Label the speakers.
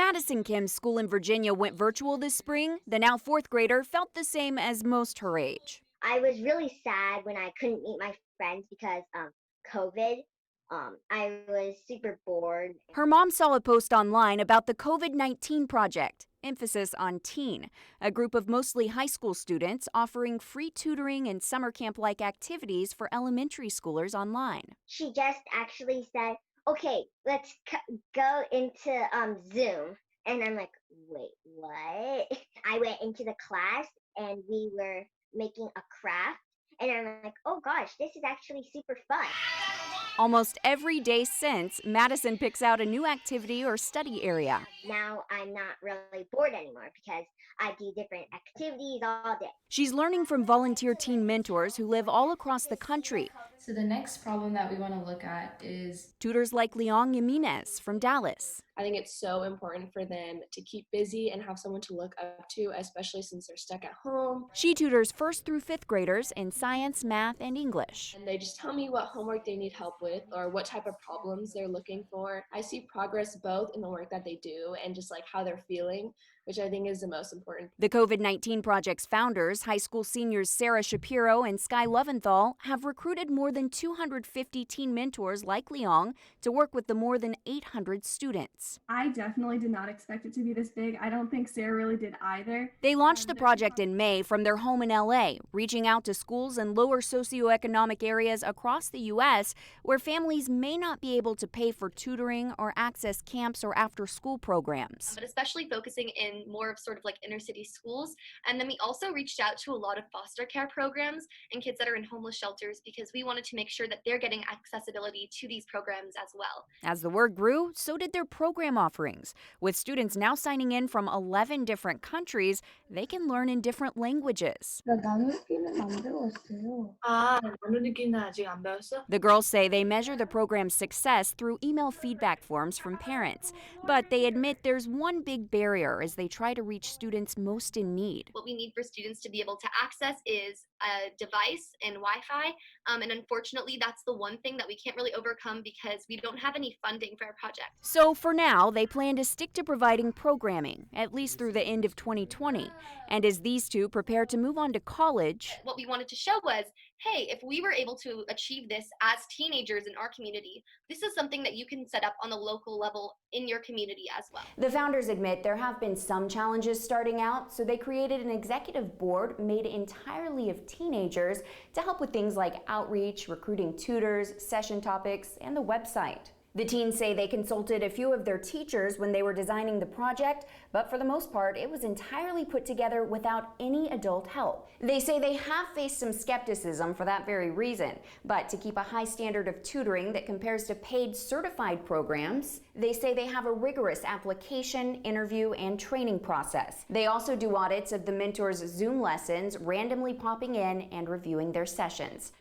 Speaker 1: Madison Kim's school in Virginia went virtual this spring, the now fourth grader felt the same as most her age.
Speaker 2: I was really sad when I couldn't meet my friends because COVID. I was super bored.
Speaker 1: Her mom saw a post online about the COVID-19 project, emphasis on teen, a group of mostly high school students offering free tutoring and summer camp-like activities for elementary schoolers online.
Speaker 2: She just actually said, "Okay, let's go into Zoom," and I'm like, "Wait, what?" I went into the class and we were making a craft, and I'm like, "Oh gosh, this is actually super fun."
Speaker 1: Almost every day since, Madison picks out a new activity or study area.
Speaker 2: Now I'm not really bored anymore because I do different activities all day.
Speaker 1: She's learning from volunteer teen mentors who live all across the country.
Speaker 3: So the next problem that we want to look at is
Speaker 1: Tutors like Leong Jimenez from Dallas.
Speaker 4: I think it's so important for them to keep busy and have someone to look up to, especially since they're stuck at home.
Speaker 1: She tutors 1st through 5th graders in science, math, and English.
Speaker 4: And they just tell me what homework they need help with or what type of problems they're looking for. I see progress both in the work that they do and just like how they're feeling, which I think is the most important.
Speaker 1: The COVID-19 project's founders, high school seniors Sarah Shapiro and Sky Loventhal, have recruited more than 250 teen mentors like Leong to work with the more than 800 students.
Speaker 5: I definitely did not expect it to be this big. I don't think Sarah really did either.
Speaker 1: They launched the project in May from their home in LA, reaching out to schools in lower socioeconomic areas across the U.S. where families may not be able to pay for tutoring or access camps or after-school programs.
Speaker 6: But especially focusing in more of sort of like inner city schools. And then we also reached out to a lot of foster care programs and kids that are in homeless shelters because we wanted to make sure that they're getting accessibility to these programs as well.
Speaker 1: As the word grew, so did their program offerings. With students now signing in from 11 different countries, they can learn in different languages.
Speaker 4: 나누기는 아직 안 배웠어?
Speaker 1: The girls say they measure the program's success through email feedback forms from parents, but they admit there's one big barrier as they try to reach students most in need.
Speaker 6: What we need for students to be able to access is a device and Wi-Fi, and unfortunately that's the one thing that we can't really overcome because we don't have any funding for our project.
Speaker 1: So for now, they plan to stick to providing programming, at least through the end of 2020. And as these two prepare to move on to college,
Speaker 6: What we wanted to show was, hey, if we were able to achieve this as teenagers in our community, this is something that you can set up on the local level in your community as well.
Speaker 1: the founders admit there have been some challenges starting out, so they created an executive board made entirely of teenagers to help with things like outreach, recruiting tutors, session topics, and the website. The teens say they consulted a few of their teachers when they were designing the project, but for the most part, it was entirely put together without any adult help. They say they have faced some skepticism for that very reason, but to keep a high standard of tutoring that compares to paid certified programs, they say they have a rigorous application, interview, and training process. They also do audits of the mentors' Zoom lessons, randomly popping in and reviewing their sessions.